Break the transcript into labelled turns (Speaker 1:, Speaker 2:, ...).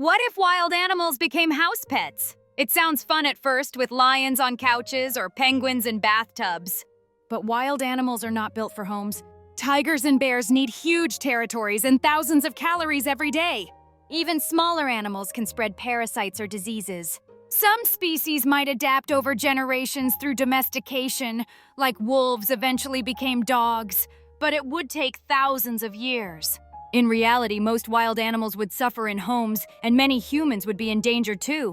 Speaker 1: What if wild animals became house pets? It sounds fun at first with lions on couches or penguins in bathtubs. But wild animals are not built for homes. Tigers and bears need huge territories and thousands of calories every day. Even smaller animals can spread parasites or diseases. Some species might adapt over generations through domestication, like wolves eventually became dogs, but it would take thousands of years. In reality, most wild animals would suffer in homes, and many humans would be in danger too.